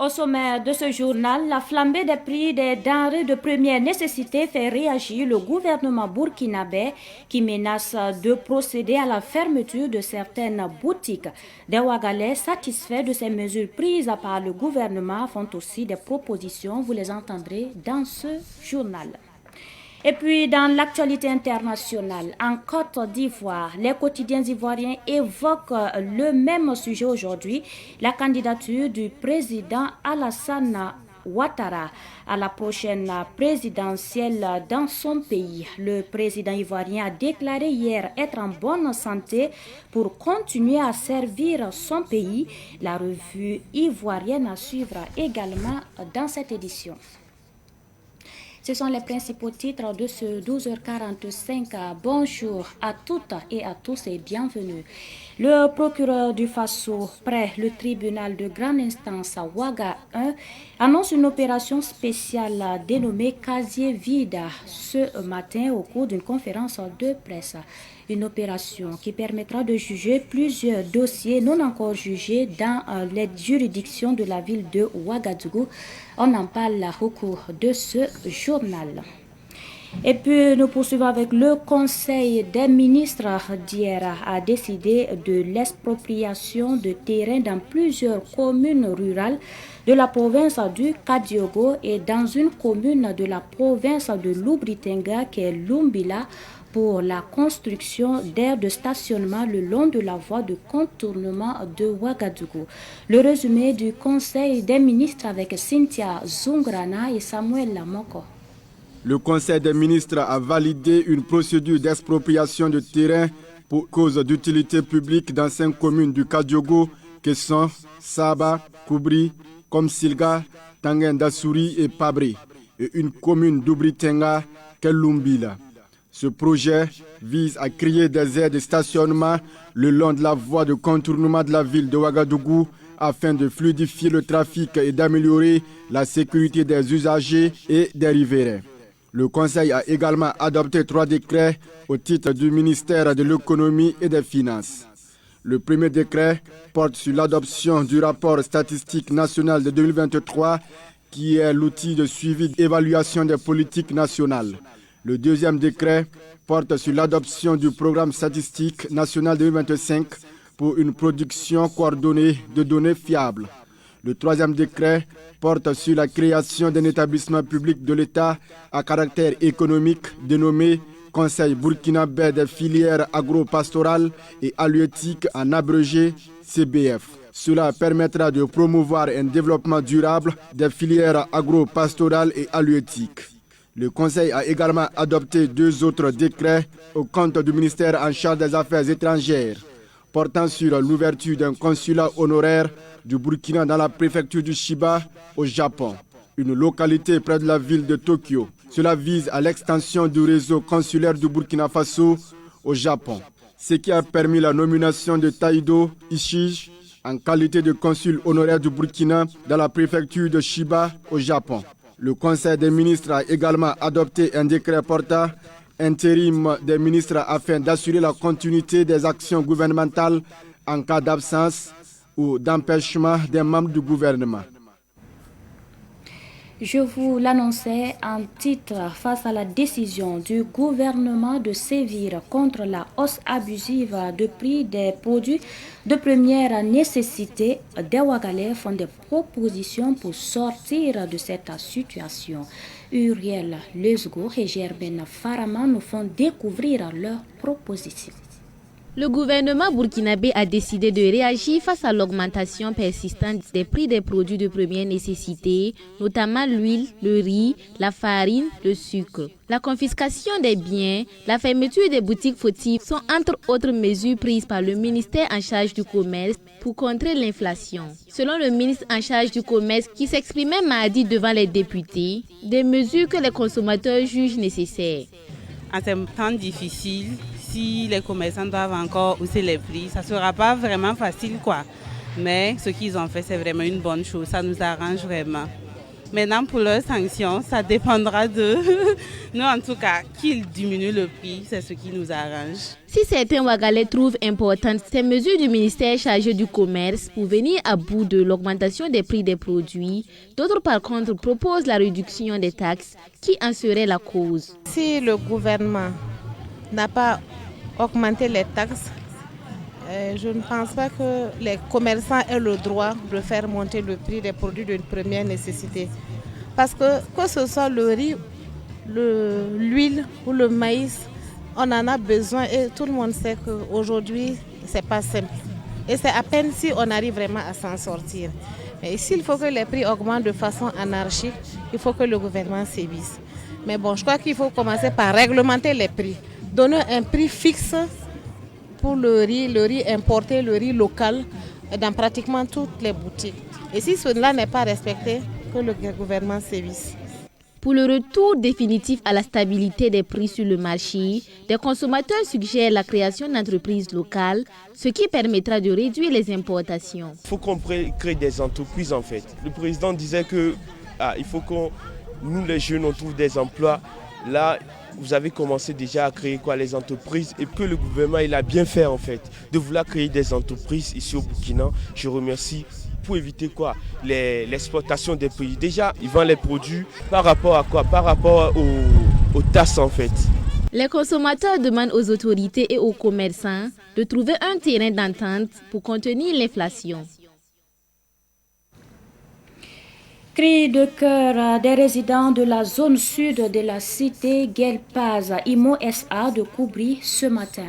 Au sommet de ce journal, la flambée des prix des denrées de première nécessité fait réagir le gouvernement burkinabé qui menace de procéder à la fermeture de certaines boutiques. Des Ouagalais satisfaits de ces mesures prises par le gouvernement font aussi des propositions, vous les entendrez dans ce journal. Et puis, dans l'actualité internationale, en Côte d'Ivoire, les quotidiens ivoiriens évoquent le même sujet aujourd'hui, la candidature du président Alassane Ouattara à la prochaine présidentielle dans son pays. Le président ivoirien a déclaré hier être en bonne santé pour continuer à servir son pays. La revue ivoirienne à suivre également dans cette édition. Ce sont les principaux titres de ce 12h45. Bonjour à toutes et à tous et bienvenue. Le procureur du Faso, près le tribunal de grande instance à Ouaga 1, annonce une opération spéciale dénommée Casier vide ce matin au cours d'une conférence de presse. Une opération qui permettra de juger plusieurs dossiers non encore jugés dans les juridictions de la ville de Ouagadougou. On en parle au cours de ce journal. Et puis nous poursuivons avec le Conseil des ministres d'hier a décidé de l'expropriation de terrains dans plusieurs communes rurales de la province du Kadiogo et dans une commune de la province de Loubritenga qui est Lumbila pour la construction d'aires de stationnement le long de la voie de contournement de Ouagadougou. Le résumé du Conseil des ministres avec Cynthia Zungrana et Samuel Lamoko. Le Conseil des ministres a validé une procédure d'expropriation de terrain pour cause d'utilité publique dans 5 communes du Kadiogo que sont Saba, Koubri, Komsilga, Tangen-Dassouri et Pabré, et une commune d'Oubritenga, Kelumbila. Ce projet vise à créer des aires de stationnement le long de la voie de contournement de la ville de Ouagadougou afin de fluidifier le trafic et d'améliorer la sécurité des usagers et des riverains. Le Conseil a également adopté 3 décrets au titre du ministère de l'Économie et des Finances. Le premier décret porte sur l'adoption du rapport statistique national de 2023 qui est l'outil de suivi et d'évaluation des politiques nationales. Le deuxième décret porte sur l'adoption du programme statistique national 2025 pour une production coordonnée de données fiables. Le troisième décret porte sur la création d'un établissement public de l'État à caractère économique dénommé Conseil burkinabé des filières agro-pastorales et halieutiques en abrégé CBF. Cela permettra de promouvoir un développement durable des filières agro-pastorales et halieutiques. Le Conseil a également adopté 2 autres décrets au compte du ministère en charge des Affaires étrangères, portant sur l'ouverture d'un consulat honoraire du Burkina dans la préfecture du Chiba au Japon, une localité près de la ville de Tokyo. Cela vise à l'extension du réseau consulaire du Burkina Faso au Japon, ce qui a permis la nomination de Taïdo Ishige en qualité de consul honoraire du Burkina dans la préfecture de Chiba au Japon. Le Conseil des ministres a également adopté un décret portant intérim des ministres afin d'assurer la continuité des actions gouvernementales en cas d'absence ou d'empêchement des membres du gouvernement. Je vous l'annonçais en titre face à la décision du gouvernement de sévir contre la hausse abusive de prix des produits de première nécessité. Des Ouagalais font des propositions pour sortir de cette situation. Uriel Lezgo et Germaine Farama nous font découvrir leurs propositions. Le gouvernement burkinabé a décidé de réagir face à l'augmentation persistante des prix des produits de première nécessité, notamment l'huile, le riz, la farine, le sucre. La confiscation des biens, la fermeture des boutiques fautives sont entre autres mesures prises par le ministère en charge du commerce pour contrer l'inflation. Selon le ministre en charge du commerce qui s'exprimait mardi devant les députés, des mesures que les consommateurs jugent nécessaires. En ces temps difficiles, si les commerçants doivent encore hausser les prix, ça ne sera pas vraiment facile, quoi. Mais ce qu'ils ont fait, c'est vraiment une bonne chose. Ça nous arrange vraiment. Maintenant, pour leurs sanctions, ça dépendra de nous, en tout cas, qu'ils diminuent le prix, c'est ce qui nous arrange. Si certains Ouagalais trouvent importantes ces mesures du ministère chargé du commerce pour venir à bout de l'augmentation des prix des produits, d'autres par contre proposent la réduction des taxes qui en serait la cause. Si le gouvernement n'a pas augmenté les taxes, je ne pense pas que les commerçants aient le droit de faire monter le prix des produits de première nécessité. Parce que ce soit le riz, l'huile ou le maïs, on en a besoin et tout le monde sait qu'aujourd'hui, ce n'est pas simple. Et c'est à peine si on arrive vraiment à s'en sortir. Mais s'il faut que les prix augmentent de façon anarchique, il faut que le gouvernement sévisse. Mais bon, je crois qu'il faut commencer par réglementer les prix. Donner un prix fixe pour le riz importé, le riz local, dans pratiquement toutes les boutiques. Et si cela n'est pas respecté, que le gouvernement sévisse. Pour le retour définitif à la stabilité des prix sur le marché, des consommateurs suggèrent la création d'entreprises locales, ce qui permettra de réduire les importations. Il faut qu'on crée des entreprises en fait. Le président disait que il faut que nous les jeunes on trouve des emplois. Là, vous avez commencé déjà à créer les entreprises et que le gouvernement il a bien fait en fait de vouloir créer des entreprises ici au Burkina. Je remercie pour éviter l'exportation des pays. Déjà, ils vendent les produits par rapport à quoi? Par rapport aux tasses en fait. Les consommateurs demandent aux autorités et aux commerçants de trouver un terrain d'entente pour contenir l'inflation. Cri de cœur des résidents de la zone sud de la cité Guelpaz, Imo SA de Koubri ce matin.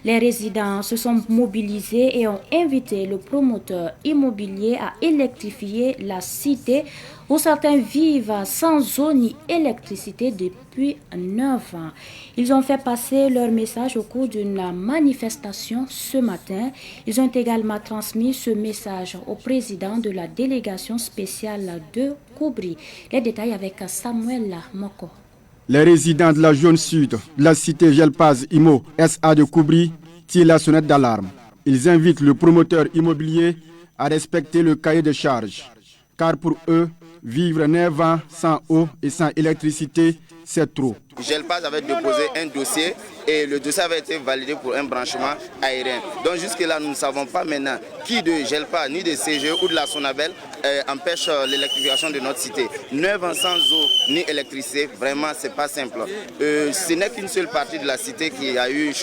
Les résidents se sont mobilisés et ont invité le promoteur immobilier à électrifier la cité où certains vivent sans eau ni électricité depuis 9 ans. Ils ont fait passer leur message au cours d'une manifestation ce matin. Ils ont également transmis ce message au président de la délégation spéciale de Koubri. Les détails avec Samuel Moko. Les résidents de la zone sud de la cité Guelpaz Imo SA de Koubri tirent la sonnette d'alarme. Ils invitent le promoteur immobilier à respecter le cahier de charges. Car pour eux, vivre 9 ans sans eau et sans électricité, c'est trop. Guelpaz avait déposé un dossier et le dossier avait été validé pour un branchement aérien. Donc jusque-là, nous ne savons pas maintenant qui de Guelpaz, ni de CGE ou de la Sonabel empêche l'électrification de notre cité. 9 ans sans eau ni électricité, vraiment, c'est pas simple. Ce n'est qu'une seule partie de la cité qui a eu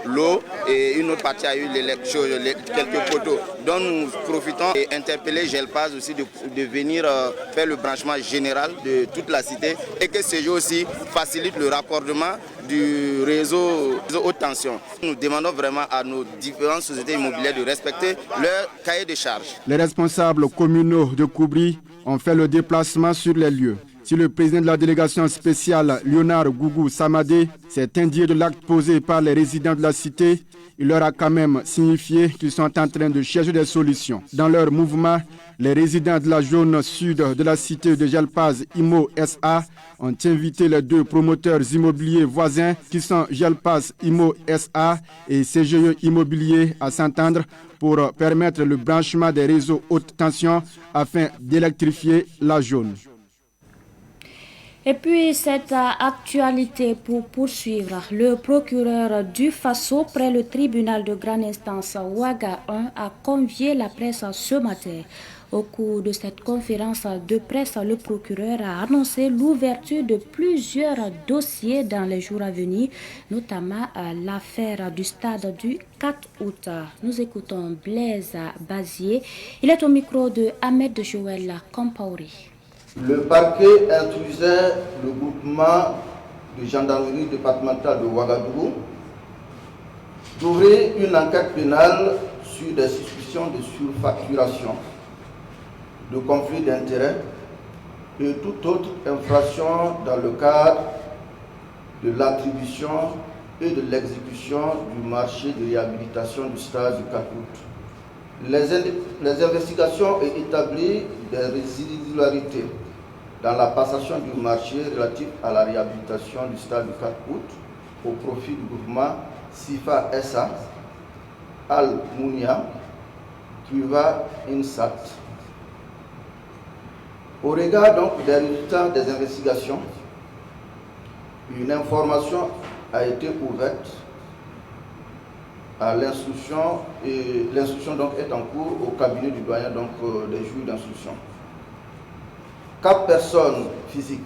l'eau et une autre partie a eu quelques poteaux. Donc nous profitons et interpeller Guelpaz aussi de venir faire le branchement général de toute la cité et que CGE aussi facilite le raccordement du réseau haute tension. Nous demandons vraiment à nos différentes sociétés immobilières de respecter leur cahier de charges. Les responsables communaux de Koubri ont fait le déplacement sur les lieux. Si le président de la délégation spéciale, Léonard Gougou Samadé, s'est indigné de l'acte posé par les résidents de la cité, il leur a quand même signifié qu'ils sont en train de chercher des solutions. Dans leur mouvement, les résidents de la zone sud de la cité de Guelpaz Imo SA ont invité les deux promoteurs immobiliers voisins qui sont Guelpaz Imo SA et CGE Immobilier à s'entendre pour permettre le branchement des réseaux haute tension afin d'électrifier la zone. Et puis cette actualité pour poursuivre, le procureur du Faso près le tribunal de grande instance Ouaga 1 a convié la presse ce matin. Au cours de cette conférence de presse, le procureur a annoncé l'ouverture de plusieurs dossiers dans les jours à venir, notamment l'affaire du stade du 4 août. Nous écoutons Blaise Bazier. Il est au micro de Ahmed Joël Compaoré. Le parquet instruisait le groupement de gendarmerie départementale de Ouagadougou d'ouvrir une enquête pénale sur des suspicions de surfacturation, de conflit d'intérêts et toute autre infraction dans le cadre de l'attribution et de l'exécution du marché de réhabilitation du stade du 4 août. Les investigations ont établi des irrégularités dans la passation du marché relatif à la réhabilitation du stade du 4 août au profit du groupement SIFA SA, Al Mounia, Tuva Insat. Au regard donc des résultats des investigations, une information a été ouverte à l'instruction et l'instruction donc est en cours au cabinet du doyen donc des juges d'instruction. 4 personnes physiques,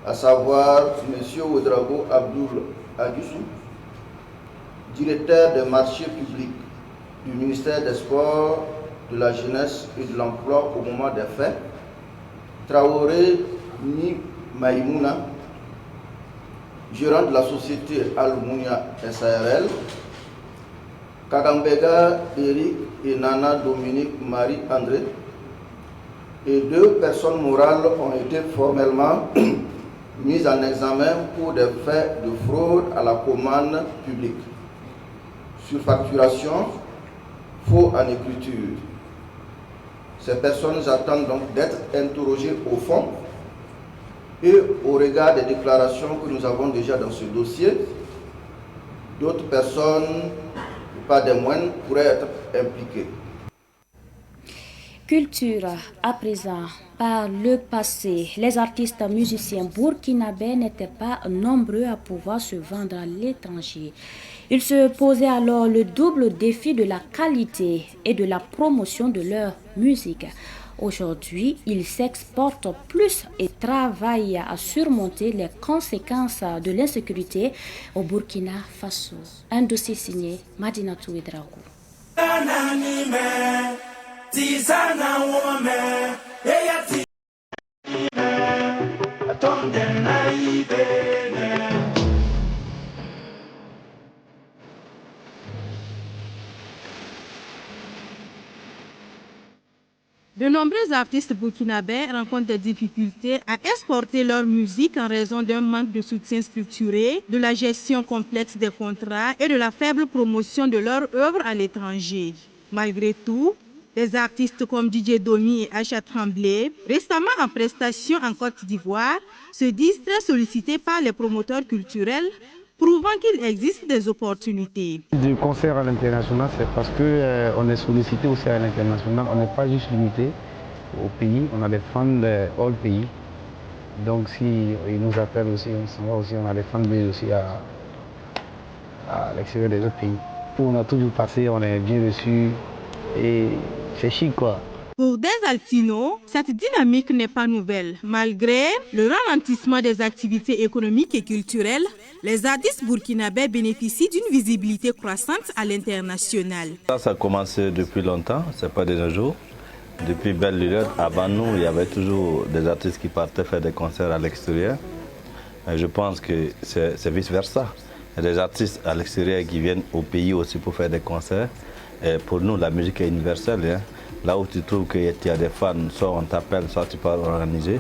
à savoir M. Ouedraogo Abdoul Agussou, directeur des marchés publics du ministère des Sports, de la Jeunesse et de l'Emploi au moment des faits, Traoré Ni Maïmouna, gérant de la société Almunia SARL, Kagambega Eric et Nana Dominique Marie-André, et 2 personnes morales ont été formellement mises en examen pour des faits de fraude à la commande publique, surfacturation, faux en écriture. Ces personnes attendent donc d'être interrogées au fond et au regard des déclarations que nous avons déjà dans ce dossier. D'autres personnes, pas des moindres, pourraient être impliquées. Culture à présent. Par le passé, les artistes musiciens burkinabés n'étaient pas nombreux à pouvoir se vendre à l'étranger. Ils se posaient alors le double défi de la qualité et de la promotion de leur musique. Aujourd'hui, ils s'exportent plus et travaillent à surmonter les conséquences de l'insécurité au Burkina Faso. Un dossier signé Madinatou Ouedraogo. De nombreux artistes burkinabés rencontrent des difficultés à exporter leur musique en raison d'un manque de soutien structuré, de la gestion complexe des contrats et de la faible promotion de leur œuvre à l'étranger. Malgré tout, des artistes comme DJ Domi et Acha Tremblay, récemment en prestation en Côte d'Ivoire, se disent très sollicités par les promoteurs culturels, prouvant qu'il existe des opportunités. Du concert à l'international, c'est parce qu'on est sollicité aussi à l'international. On n'est pas juste limité au pays, on a des fans de hors pays. Donc si ils nous appellent aussi, on s'en va aussi, on a des fans aussi à l'extérieur des autres pays. On a toujours passé, on est bien reçu et c'est chic quoi. Pour Des Altino, cette dynamique n'est pas nouvelle. Malgré le ralentissement des activités économiques et culturelles, les artistes burkinabés bénéficient d'une visibilité croissante à l'international. Ça a commencé depuis longtemps, ce n'est pas de nos jours. Depuis belle lurette, avant nous, il y avait toujours des artistes qui partaient faire des concerts à l'extérieur. Je pense que c'est vice-versa. Il y a des artistes à l'extérieur qui viennent au pays aussi pour faire des concerts. Et pour nous, la musique est universelle. Hein. Là où tu trouves qu'il y a des fans, soit on t'appelle, soit tu peux organiser.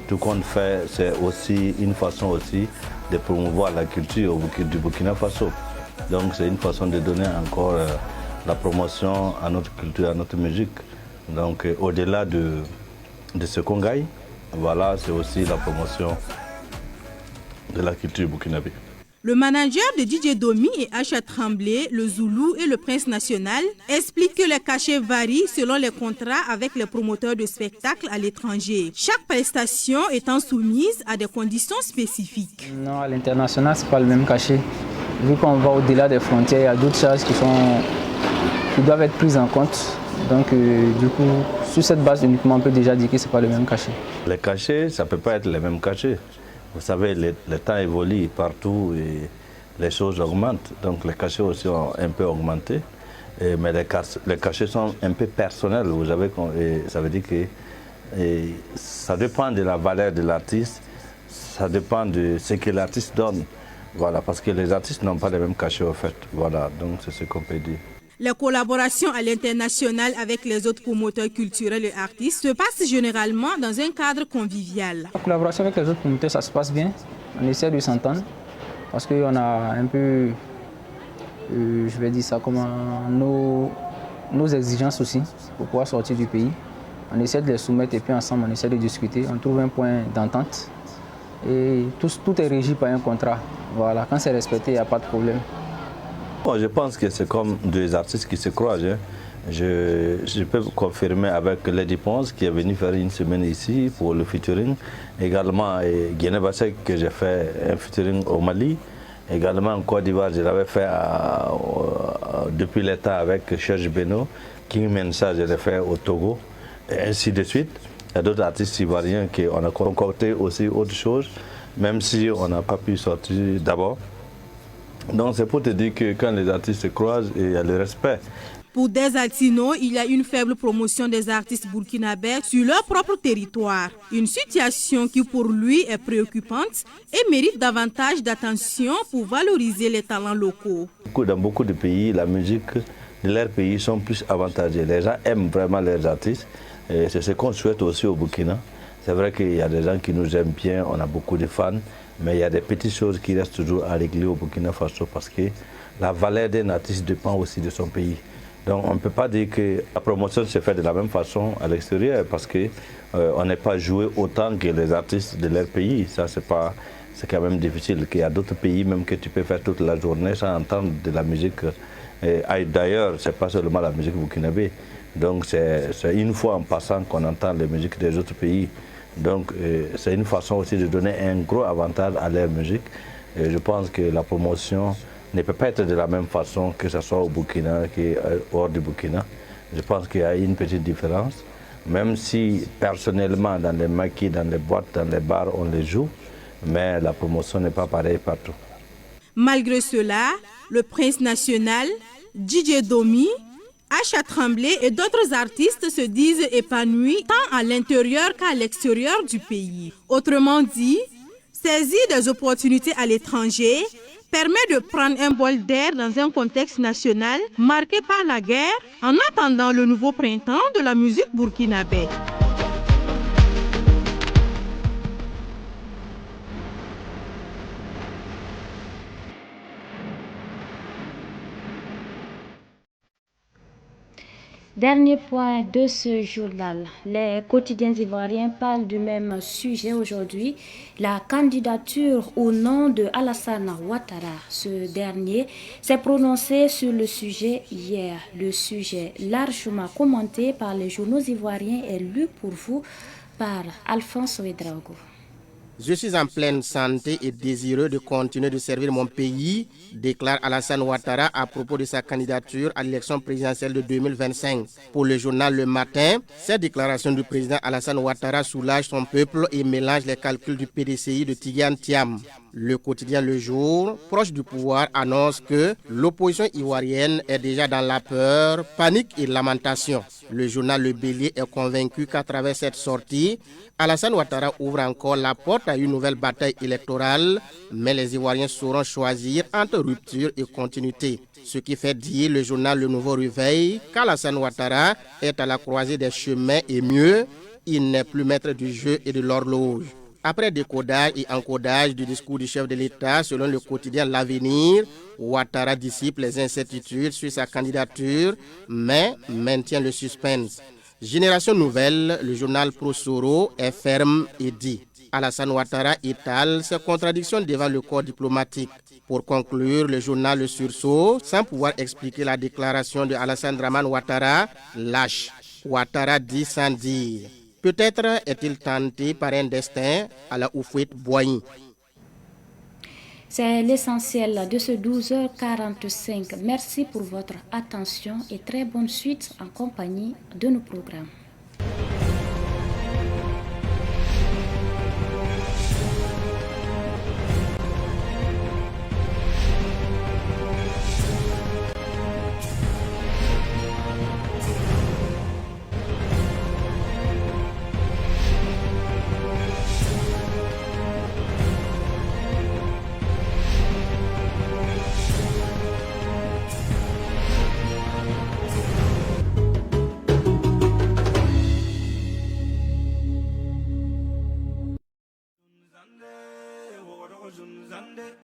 Tout qu'on fait, c'est aussi une façon aussi de promouvoir la culture du Burkina Faso. Donc c'est une façon de donner encore la promotion à notre culture, à notre musique. Donc au-delà de ce qu'on gagne, voilà, c'est aussi la promotion de la culture burkinabé. Le manager de DJ Domi et Acha Tremblay, le Zoulou et le Prince National explique que les cachets varient selon les contrats avec les promoteurs de spectacles à l'étranger. Chaque prestation étant soumise à des conditions spécifiques. Non, à l'international, ce n'est pas le même cachet. Vu qu'on va au-delà des frontières, il y a d'autres charges qui doivent être prises en compte. Donc, du coup, sur cette base uniquement, on peut déjà dire que ce n'est pas le même cachet. Les cachets, ça ne peut pas être les mêmes cachets. Vous savez, le temps évolue partout et les choses augmentent. Donc les cachets aussi ont un peu augmenté. Mais les cachets sont un peu personnels. Vous savez, ça veut dire que ça dépend de la valeur de l'artiste, ça dépend de ce que l'artiste donne. Voilà, parce que les artistes n'ont pas les mêmes cachets en fait. Voilà, donc c'est ce qu'on peut dire. Les collaborations à l'international avec les autres promoteurs culturels et artistes se passent généralement dans un cadre convivial. La collaboration avec les autres promoteurs, ça se passe bien. On essaie de s'entendre parce qu'on a un peu, je vais dire ça, comme nos exigences aussi pour pouvoir sortir du pays. On essaie de les soumettre et puis ensemble on essaie de discuter. On trouve un point d'entente et tout est régi par un contrat. Voilà, quand c'est respecté, il n'y a pas de problème. Bon, je pense que c'est comme deux artistes qui se croisent. Hein. Je peux vous confirmer avec Lady Ponce qui est venu faire une semaine ici pour le featuring. Également, Guinée Bassek que j'ai fait un featuring au Mali. Également en Côte d'Ivoire, je l'avais fait depuis l'État avec Serge Beno. King Mensa, je l'ai fait au Togo. Et ainsi de suite. Il y a d'autres artistes ivoiriens qu'on a concocté aussi autre chose, même si on n'a pas pu sortir d'abord. Donc c'est pour te dire que quand les artistes se croisent, il y a le respect. Pour Des Altino, il y a une faible promotion des artistes burkinabés sur leur propre territoire. Une situation qui pour lui est préoccupante et mérite davantage d'attention pour valoriser les talents locaux. Dans beaucoup de pays, la musique de leur pays sont plus avantagées. Les gens aiment vraiment leurs artistes. Et c'est ce qu'on souhaite aussi au Burkina. C'est vrai qu'il y a des gens qui nous aiment bien, on a beaucoup de fans, mais il y a des petites choses qui restent toujours à régler au Burkina Faso parce que la valeur d'un artiste dépend aussi de son pays. Donc on ne peut pas dire que la promotion se fait de la même façon à l'extérieur parce qu'on n'est pas joué autant que les artistes de leur pays. Ça, c'est quand même difficile. Il y a d'autres pays même que tu peux faire toute la journée sans entendre de la musique. D'ailleurs, ce n'est pas seulement la musique burkinabé. Donc c'est une fois en passant qu'on entend les musiques des autres pays. Donc c'est une façon aussi de donner un gros avantage à leur musique. Et je pense que la promotion ne peut pas être de la même façon que ce soit au Burkina qu'hors du Burkina. Je pense qu'il y a une petite différence. Même si personnellement dans les maquis, dans les boîtes, dans les bars, on les joue, mais la promotion n'est pas pareille partout. Malgré cela, le prince national, DJ Domi, Acha Tremblay et d'autres artistes se disent épanouis tant à l'intérieur qu'à l'extérieur du pays. Autrement dit, saisir des opportunités à l'étranger permet de prendre un bol d'air dans un contexte national marqué par la guerre en attendant le nouveau printemps de la musique burkinabé. Dernier point de ce journal. Les quotidiens ivoiriens parlent du même sujet aujourd'hui, la candidature au nom de Alassane Ouattara. Ce dernier s'est prononcé sur le sujet hier. Le sujet largement commenté par les journaux ivoiriens est lu pour vous par Alphonse Ouedraogo. Je suis en pleine santé et désireux de continuer de servir mon pays, déclare Alassane Ouattara à propos de sa candidature à l'élection présidentielle de 2025. Pour le journal Le Matin, cette déclaration du président Alassane Ouattara soulage son peuple et mélange les calculs du PDCI de Tidiane Thiam. Le quotidien Le Jour, proche du pouvoir, annonce que l'opposition ivoirienne est déjà dans la peur, panique et lamentation. Le journal Le Bélier est convaincu qu'à travers cette sortie, Alassane Ouattara ouvre encore la porte à une nouvelle bataille électorale, mais les Ivoiriens sauront choisir entre rupture et continuité. Ce qui fait dire le journal Le Nouveau Réveil qu'Alassane Ouattara est à la croisée des chemins et mieux, il n'est plus maître du jeu et de l'horloge. Après décodage et encodage du discours du chef de l'État selon le quotidien L'Avenir, Ouattara dissipe les incertitudes sur sa candidature, mais maintient le suspense. Génération Nouvelle, le journal Pro-Soro, est ferme et dit Alassane Ouattara étale ses contradictions devant le corps diplomatique. Pour conclure, le journal Le Sursaut, sans pouvoir expliquer la déclaration de Alassane Draman Ouattara, lâche. Ouattara dit sans dire. Peut-être est-il tenté par un destin à la Houphouët-Boigny. C'est l'essentiel de ce 12h45. Merci pour votre attention et très bonne suite en compagnie de nos programmes.